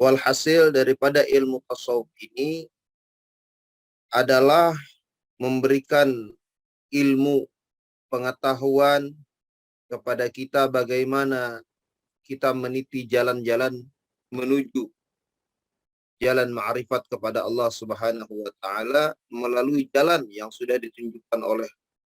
Walhasil daripada ilmu tasawuf ini adalah memberikan ilmu pengetahuan kepada kita bagaimana kita meniti jalan-jalan menuju jalan ma'rifat kepada Allah Subhanahu wa taala melalui jalan yang sudah ditunjukkan oleh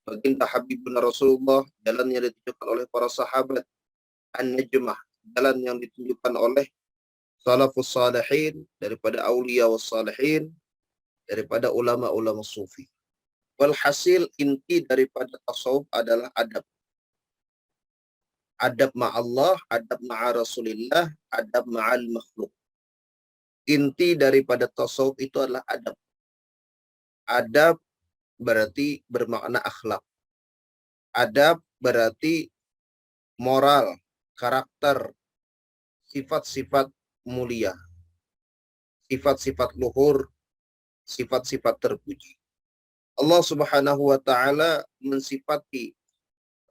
baginda Habibuna Rasulullah, jalan yang ditunjukkan oleh para sahabat, an-najmah, jalan yang ditunjukkan oleh salafus salihin daripada aulia was salihin, daripada ulama-ulama sufi. Walhasil inti daripada tasawuf adalah adab. Adab ma'allah, adab ma'a Rasulillah, adab ma'al makhluk. Inti daripada tasawuf itu adalah adab. Adab berarti bermakna akhlak. Adab berarti moral, karakter, sifat-sifat mulia, sifat-sifat luhur, sifat-sifat terpuji. Allah Subhanahu wa taala mensifati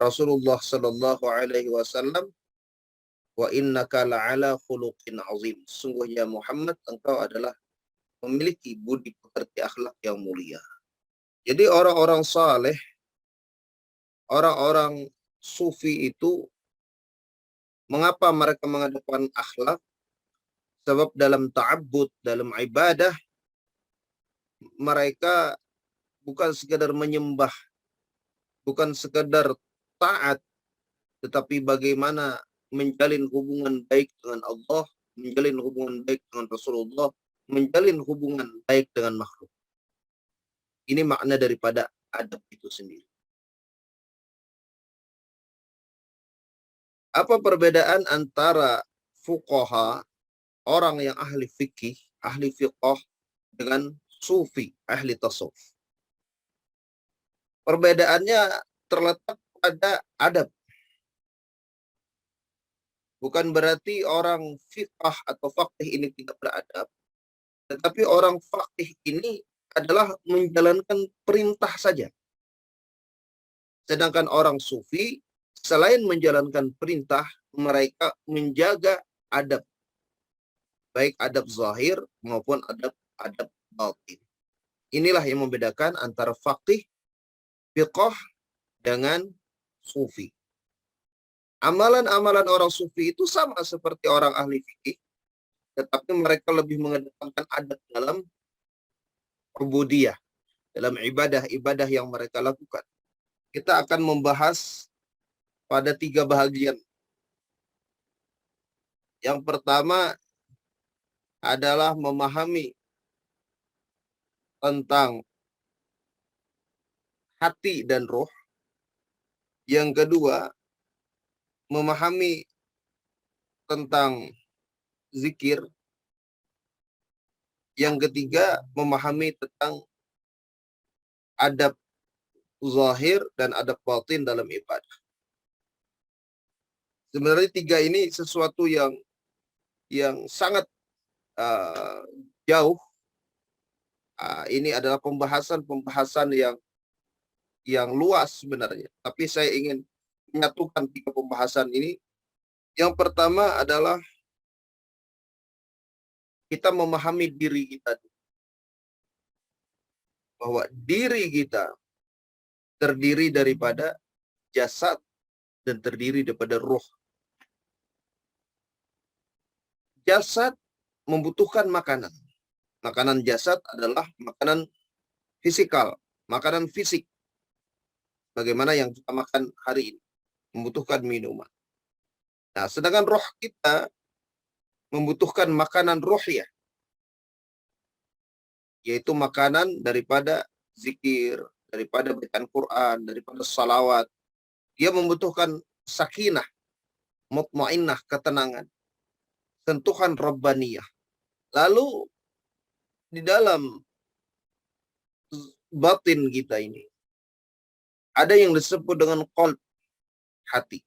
Rasulullah sallallahu alaihi wasallam, wa innaka la'ala khuluqin azim. Sungguhnya Muhammad, engkau adalah memiliki budi pekerti akhlak yang mulia. Jadi orang-orang saleh, orang-orang sufi itu, mengapa mereka mengedepankan akhlak? Sebab dalam ta'abbud, dalam ibadah, mereka bukan sekadar menyembah, bukan sekadar taat, tetapi bagaimana menjalin hubungan baik dengan Allah, menjalin hubungan baik dengan Rasulullah, menjalin hubungan baik dengan makhluk. Ini makna daripada adab itu sendiri. Apa perbedaan antara fuqaha, orang yang ahli fikih, ahli fiqh, dengan sufi, ahli tasawuf? Perbedaannya terletak pada adab. Bukan berarti orang fiqh atau faqih ini tidak beradab, tetapi orang faqih ini adalah menjalankan perintah saja. Sedangkan orang sufi, selain menjalankan perintah, mereka menjaga adab. Baik adab zahir maupun adab batin. Inilah yang membedakan antara faqih, fiqh dengan sufi. Amalan-amalan orang sufi itu sama seperti orang ahli fikih, tetapi mereka lebih mengedepankan adab dalam ubudiyah, dalam ibadah-ibadah yang mereka lakukan. Kita akan membahas pada 3 bahagian. Yang pertama adalah memahami tentang hati dan roh. Yang kedua, memahami tentang zikir. Yang ketiga, memahami tentang adab zahir dan adab batin dalam ibadah. Sebenarnya 3 ini sesuatu yang sangat jauh. Ini adalah pembahasan yang luas sebenarnya. Tapi saya ingin menyatukan 3 pembahasan ini. Yang pertama adalah kita memahami diri kita, bahwa diri kita terdiri daripada jasad dan terdiri daripada ruh. Jasad membutuhkan makanan. Makanan jasad adalah makanan fisikal, makanan fisik. Bagaimana yang kita makan hari ini, membutuhkan minuman. Nah, sedangkan roh kita membutuhkan makanan rohiyah, yaitu makanan daripada zikir, daripada bacaan Quran, daripada salawat. Dia membutuhkan sakinah, mutmainnah, ketenangan, sentuhan rabbaniyah. Lalu di dalam batin kita ini ada yang disebut dengan qalb, hati.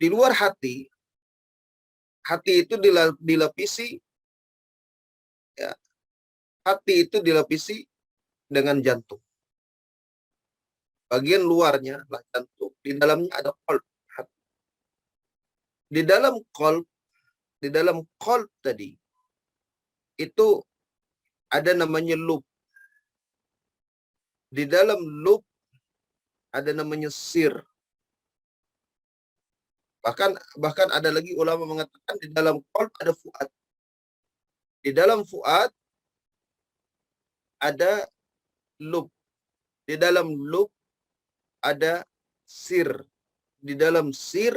Di luar hati itu dilapisi, ya, hati itu dilapisi dengan jantung. Bagian luarnya lah jantung, di dalamnya ada qalb, hati. Di dalam qalb tadi itu ada namanya lub. Di dalam lub ada namanya sir. Bahkan ada lagi ulama mengatakan di dalam qalb ada fuad. Di dalam fuad ada lub. Di dalam lub ada sir. Di dalam sir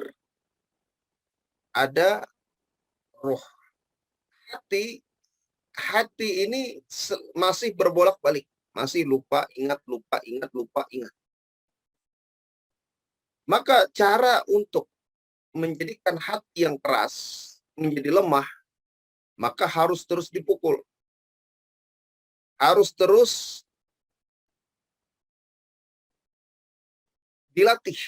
ada roh. Hati ini masih berbolak-balik. Masih lupa, ingat, lupa, ingat, lupa, ingat. Maka cara untuk menjadikan hati yang keras menjadi lemah, maka harus terus dipukul. Harus terus dilatih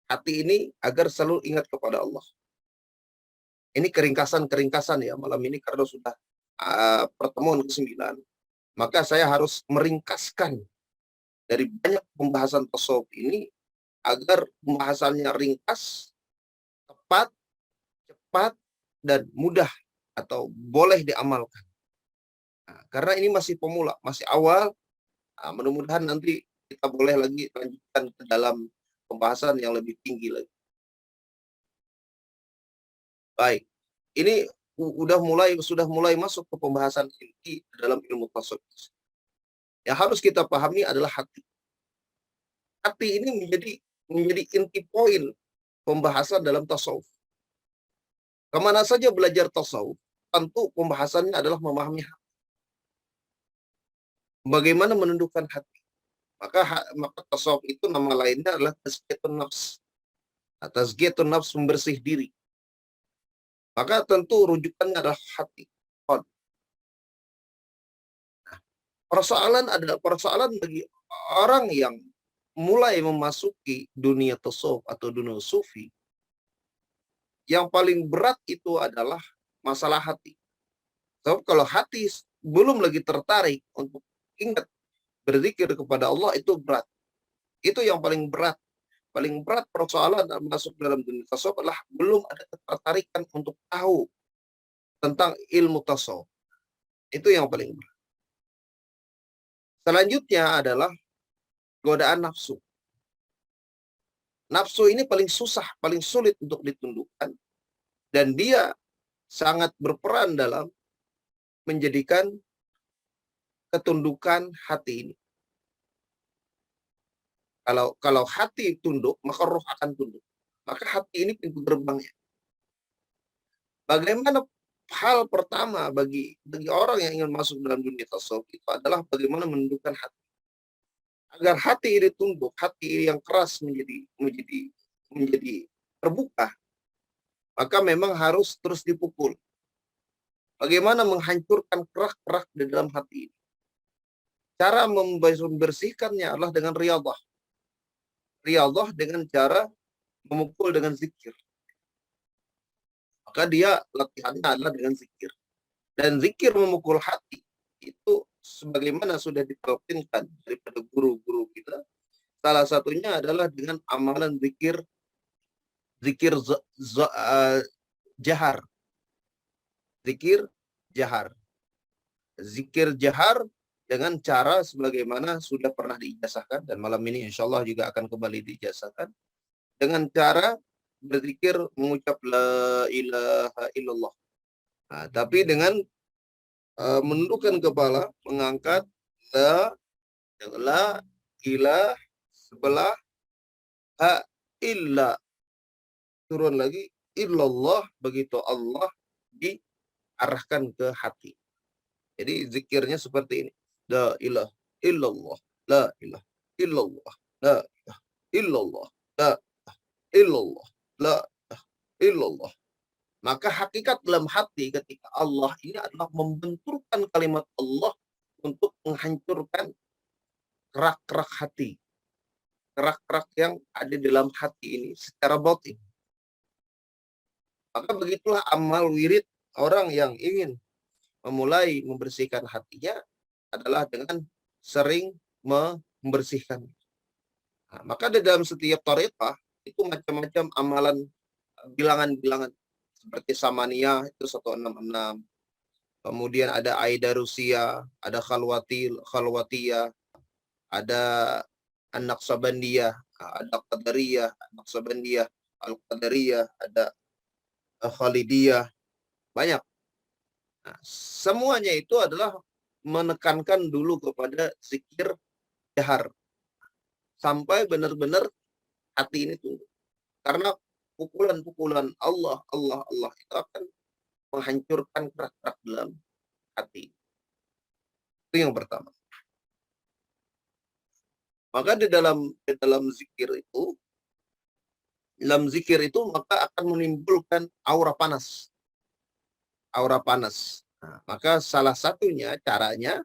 hati ini agar selalu ingat kepada Allah. Ini keringkasan ya malam ini karena sudah pertemuan ke-9. Maka saya harus meringkaskan dari banyak pembahasan tasawuf ini agar pembahasannya ringkas, tepat, cepat, dan mudah atau boleh diamalkan. Nah, karena ini masih pemula, masih awal, mudah-mudahan nanti kita boleh lagi lanjutkan ke dalam pembahasan yang lebih tinggi lagi. Baik, ini sudah mulai masuk ke pembahasan inti dalam ilmu tasawuf. Yang harus kita pahami adalah hati. Hati ini menjadi inti poin pembahasan dalam tasawuf. Kemana saja belajar tasawuf, tentu pembahasannya adalah memahami hati. Bagaimana menundukkan hati. Maka tasawuf itu nama lainnya adalah tazkiyatun nafs. Tazkiyatun nafs, membersih diri. Maka tentu rujukannya adalah hati. Persoalan bagi orang yang mulai memasuki dunia tasawuf atau dunia sufi, yang paling berat itu adalah masalah hati. Sebab kalau hati belum lagi tertarik untuk ingat berzikir kepada Allah, itu berat. Itu yang paling berat. Paling berat persoalan masuk dalam dunia tasawuf adalah belum ada ketertarikan untuk tahu tentang ilmu tasawuf. Itu yang paling berat. Selanjutnya adalah godaan nafsu. Nafsu ini paling susah, paling sulit untuk ditundukkan. Dan dia sangat berperan dalam menjadikan ketundukan hati ini. Kalau hati tunduk, maka roh akan tunduk. Maka hati ini pintu gerbangnya. Bagaimana hal pertama bagi orang yang ingin masuk dalam dunia tasawuf itu adalah bagaimana menundukkan hati. Agar hati ini tunduk, hati yang keras menjadi terbuka, maka memang harus terus dipukul. Bagaimana menghancurkan kerak-kerak di dalam hati ini? Cara membersihkannya adalah dengan riyadhah. Riyadhah dengan cara memukul dengan zikir. Maka dia latihannya adalah dengan zikir. Dan zikir memukul hati itu sebagaimana sudah ditelkinkan daripada guru-guru kita. Salah satunya adalah dengan amalan zikir jahar. Zikir jahar. Zikir jahar dengan cara sebagaimana sudah pernah diijazahkan, dan malam ini insya Allah juga akan kembali diijazahkan, dengan cara berzikir mengucap la ilaha illallah. Nah, tapi dengan menundukkan kepala, mengangkat la ilah sebelah ha illa, turun lagi illallah, begitu Allah diarahkan ke hati. Jadi zikirnya seperti ini. La ilaha illallah, la ilaha illallah, la ilaha illallah, la ilaha illallah, la ilaha illallah. Maka hakikat dalam hati ketika Allah ini adalah membenturkan kalimat Allah untuk menghancurkan kerak-kerak hati. Kerak-kerak yang ada dalam hati ini secara batin. Maka begitulah amal wirid orang yang ingin memulai membersihkan hatinya adalah dengan sering membersihkan. Nah, maka di dalam setiap thariqah itu macam-macam amalan bilangan-bilangan seperti Samania itu 166. Kemudian ada Aida Rusia, ada Khalwatiyah, ada An-Naqsabandiyah, ada Qadariyah, An-Naqsabandiyah, Al-Qadariyah, ada Khalidiyah, banyak. Nah, semuanya itu adalah menekankan dulu kepada zikir jahar sampai benar-benar hati ini tunduk. Karena pukulan-pukulan Allah, Allah, Allah itu akan menghancurkan kerak-kerak dalam hati. Itu yang pertama. Maka di dalam zikir itu maka akan menimbulkan aura panas. Aura panas. Nah, maka salah satunya caranya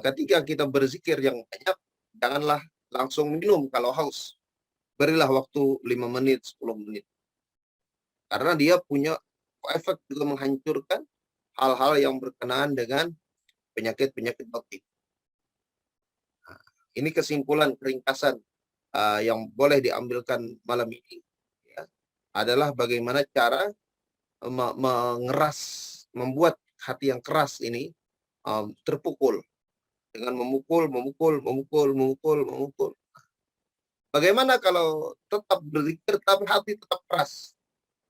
ketika kita berzikir yang banyak, janganlah langsung minum kalau haus. Berilah waktu 5 menit, 10 menit. Karena dia punya efek juga menghancurkan hal-hal yang berkenaan dengan penyakit-penyakit batin. Nah, ini kesimpulan ringkasan yang boleh diambilkan malam ini ya, adalah bagaimana cara membuat hati yang keras ini terpukul dengan memukul. Bagaimana kalau tetap berzikir tapi hati tetap keras?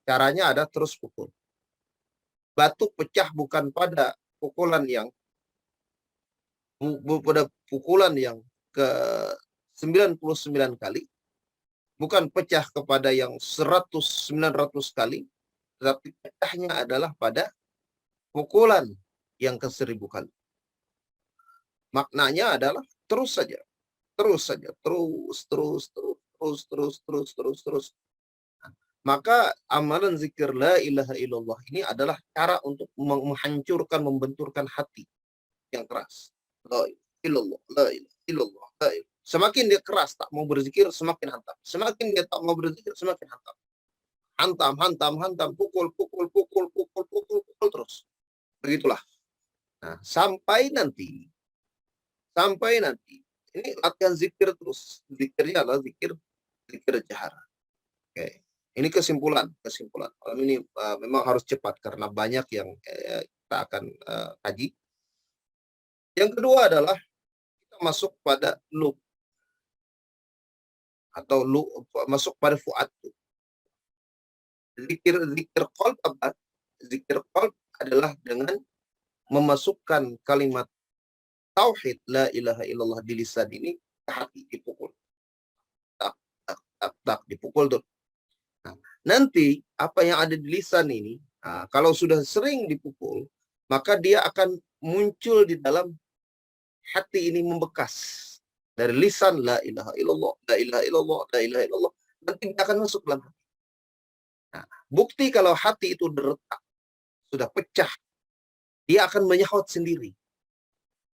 Caranya ada terus pukul. Batu pecah bukan pada pukulan yang ke 99 kali, bukan pecah kepada yang 100-900 kali, tetapi pecahnya adalah pada pukulan yang ke 1000 kali. Maknanya adalah terus saja, terus. Maka amalan zikir la ilaha illallah ini adalah cara untuk menghancurkan, membenturkan hati yang keras. La ilaha illallah, la ilaha illallah, la ilaha. Semakin dia keras tak mau berzikir, semakin hantam. Semakin dia tak mau berzikir, semakin hantam. Hantam, pukul terus. Begitulah. Nah, sampai nanti ini latihan zikir terus. Zikirnya adalah zikir jahar. Oke. Ini kesimpulan. Malam ini memang harus cepat karena banyak yang kita akan kaji. Yang kedua adalah kita masuk pada loop atau masuk pada fuad. Zikir qalb apa? Zikir qalb adalah dengan memasukkan kalimat tauhid la ilaha illallah di lisan ini ke hati, dipukul. Tak dipukul tuh. Nah, nanti apa yang ada di lisan ini, kalau sudah sering dipukul, maka dia akan muncul di dalam hati ini, membekas. Dari lisan la ilaha illallah, la ilaha illallah, la ilaha illallah, nanti dia akan masuk dalam hati. Nah, bukti kalau hati itu retak, sudah pecah, dia akan menyahut sendiri.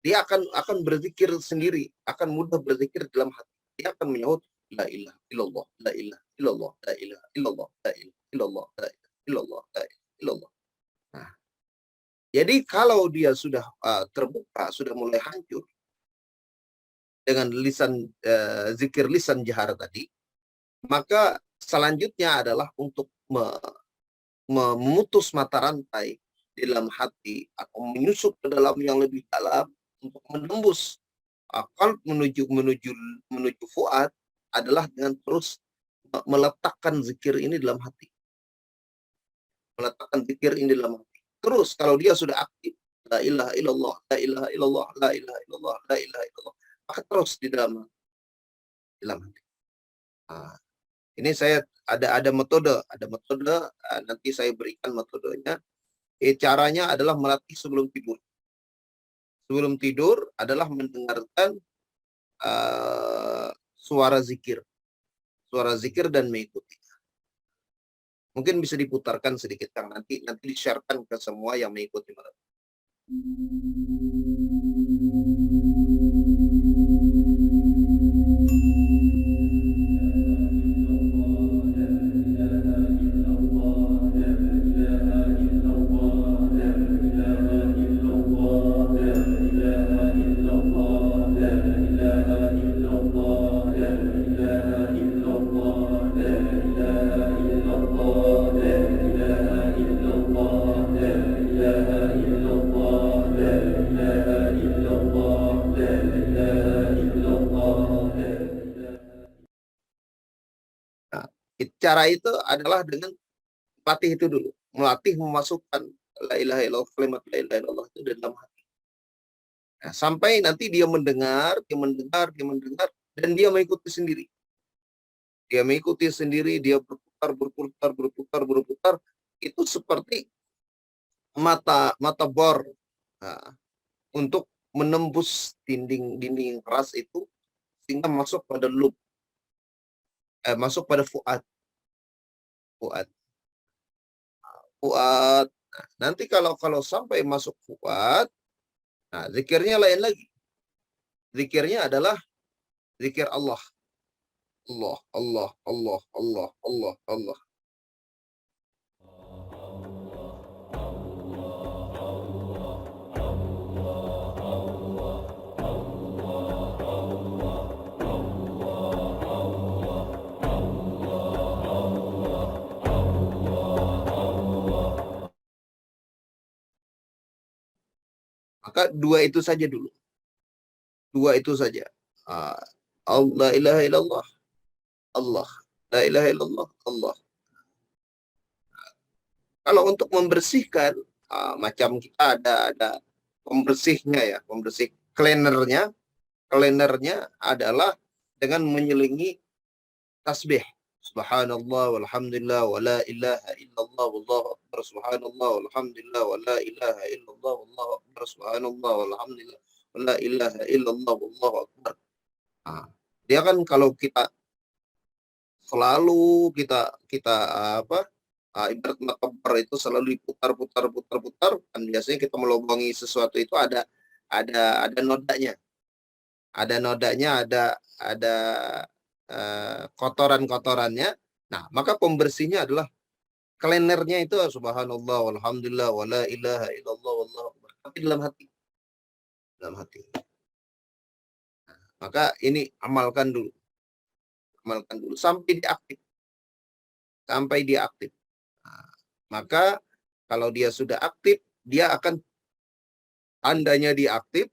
Dia akan berzikir sendiri, akan mudah berzikir dalam hati. Dia akan menyahut la ilaha illallah, la ilaha illallah, la ilaha illallah, la ilaha illallah, la ilaha illallah, la ilaha illallah. Nah, jadi kalau dia sudah terbuka, sudah mulai hancur dengan zikir lisan jahar tadi, maka selanjutnya adalah untuk memutus mata rantai di dalam hati atau menyusup ke dalam yang lebih dalam untuk menembus akal menuju fuad adalah dengan terus meletakkan zikir ini dalam hati. Meletakkan zikir ini dalam hati. Terus kalau dia sudah aktif, la ilaha illallah, la ilaha illallah, la ilaha illallah, la ilaha illallah, maka terus di dalam hati. Nah, ini saya ada metode, nanti saya berikan metodenya. Caranya adalah melatih sebelum tidur. Sebelum tidur adalah mendengarkan suara zikir dan mengikuti. Mungkin bisa diputarkan sedikit, Kang, nanti di-sharekan ke semua yang mengikuti malam. cara itu adalah dengan melatih itu dulu. Melatih memasukkan la ilaha illallah, kalimat la ilaha illallah itu dalam hati. Nah, sampai nanti dia mendengar, dan dia mengikuti sendiri. Dia mengikuti sendiri, dia berputar. Itu seperti mata bor. Nah, untuk menembus dinding yang keras itu sehingga masuk pada masuk pada fuad. Fuad. Nah, nanti kalau sampai masuk fuad, nah zikirnya lain lagi. Zikirnya adalah zikir Allah. Allah, Allah, Allah, Allah, Allah, Allah. Maka dua itu saja dulu. Dua itu saja. Allah ilaha illallah. Allah. La ilaha illallah. Allah. Kalau untuk membersihkan, macam kita ada pembersihnya ya, pembersih cleanernya. Cleanernya adalah dengan menyelingi tasbih. Subhanallah walhamdulillah wa la ilaha illallah wallahu akbar. Subhanallah walhamdulillah wa la ilaha illallah wallahu akbar. Subhanallah walhamdulillah wa la ilaha illallah wallahu akbar. Nah, dia kan kalau kita selalu kita apa ibarat makabar itu selalu diputar kan biasanya kita melobangi sesuatu itu ada nodanya, ada kotorannya. Nah, maka pembersihnya adalah cleanernya itu subhanallah walhamdulillah wala ilaha illallah wallahu akbar. Tapi dalam hati. Nah, maka ini amalkan dulu sampai dia aktif. Nah, maka kalau dia sudah aktif, dia akan tandanya dia aktif,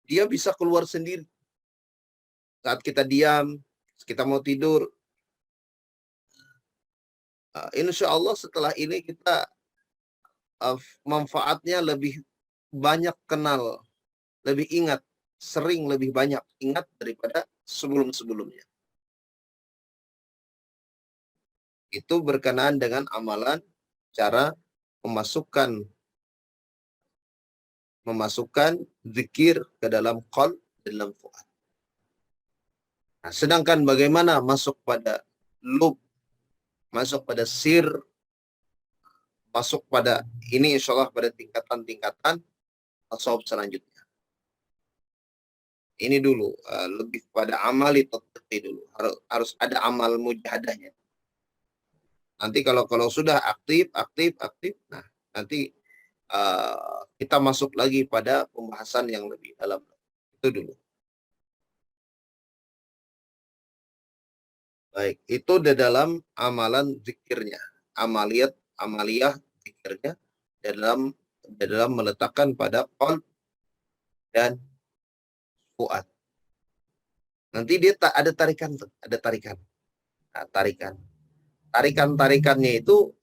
dia bisa keluar sendiri. Saat kita diam, kita mau tidur, insya Allah setelah ini kita manfaatnya lebih banyak kenal, lebih ingat, sering lebih banyak ingat daripada sebelum-sebelumnya. Itu berkenaan dengan amalan cara memasukkan zikir ke dalam qalb, dalam fuad. Nah, sedangkan bagaimana masuk pada lub, masuk pada sir, masuk pada ini insya Allah pada tingkatan-tingkatan tasawuf selanjutnya. Ini dulu lebih pada amali tatbiqi dulu. Harus ada amal mujahadahnya. Nanti kalau sudah aktif, nah nanti kita masuk lagi pada pembahasan yang lebih dalam. Itu dulu. Baik, itu di dalam amalan zikirnya, amaliyah zikirnya dalam meletakkan pada qalb dan fuad. Nanti dia ada tarikan. Nah, tarikannya itu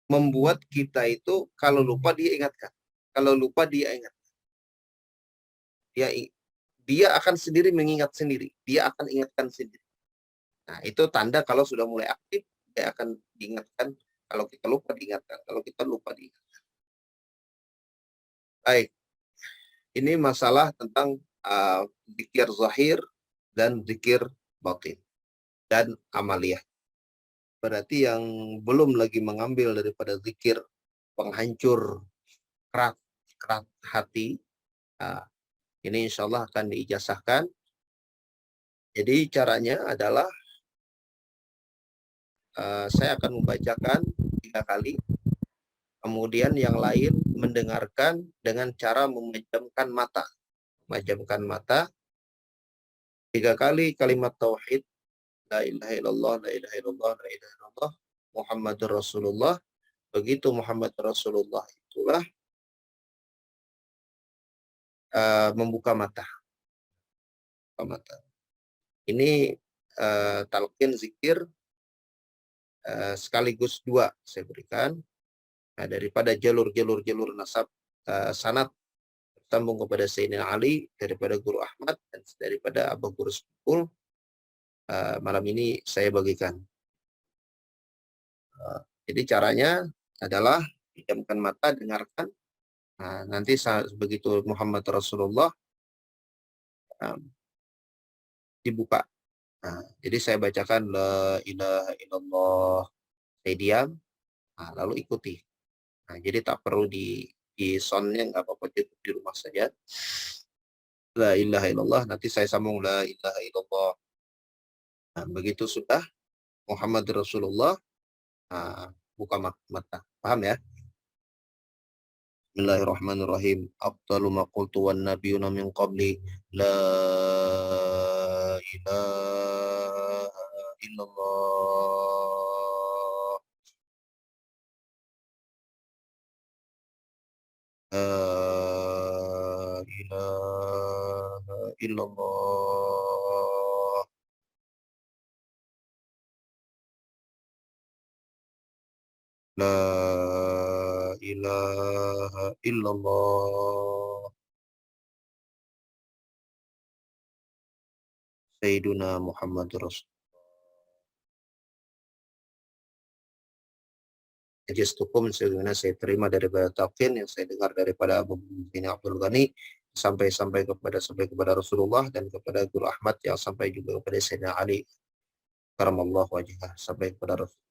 membuat kita itu kalau lupa dia ingatkan. Kalau lupa dia ingat. Dia akan sendiri mengingat sendiri. Dia akan ingatkan sendiri. Nah, itu tanda kalau sudah mulai aktif, dia akan diingatkan. Kalau kita lupa diingatkan. Kalau kita lupa diingatkan. Baik. Ini masalah tentang zikir zahir dan zikir batin dan amaliyah. Berarti yang belum lagi mengambil daripada zikir penghancur kerat hati, ini insya Allah akan diijazahkan. Jadi caranya adalah saya akan membacakan 3 kali, kemudian yang lain mendengarkan dengan cara memejamkan mata 3 kali kalimat tauhid, la ilaha illallah, la ilaha illallah, la ilaha illallah, Muhammadur Rasulullah. Begitu Muhammad Rasulullah itulah membuka mata. Ini talqin zikir sekaligus dua saya berikan. Nah, daripada jalur nasab sanad sambung kepada Sayyidina Ali, daripada Guru Ahmad, dan daripada Abu Guru Sepul, malam ini saya bagikan. Jadi caranya adalah pejamkan mata, dengarkan. Nah, nanti begitu Muhammad Rasulullah dibuka. Nah, jadi saya bacakan la ilaha illallah, saya diam, lalu ikuti. Nah, jadi tak perlu di soundnya, nggak apa-apa, di rumah saja. La ilaha illallah, nanti saya sambung la ilaha illallah. Nah, begitu sudah Muhammad Rasulullah, buka mata. Paham ya? Bismillahirrahmanirrahim. Afdalu ma qultu wan nabiyuna min qabli la ilaha illallah. La ilaha illallah. La ilaha illallah. Sayyiduna Muhammad Rasul. Jastukum sebagaimana saya terima daripada talqin yang saya dengar daripada Abu bin Abdul Ghani sampai kepada Rasulullah dan kepada Guru Ahmad yang sampai juga kepada Sayyidina Ali karamallahu wajhah sampai kepada Rasul.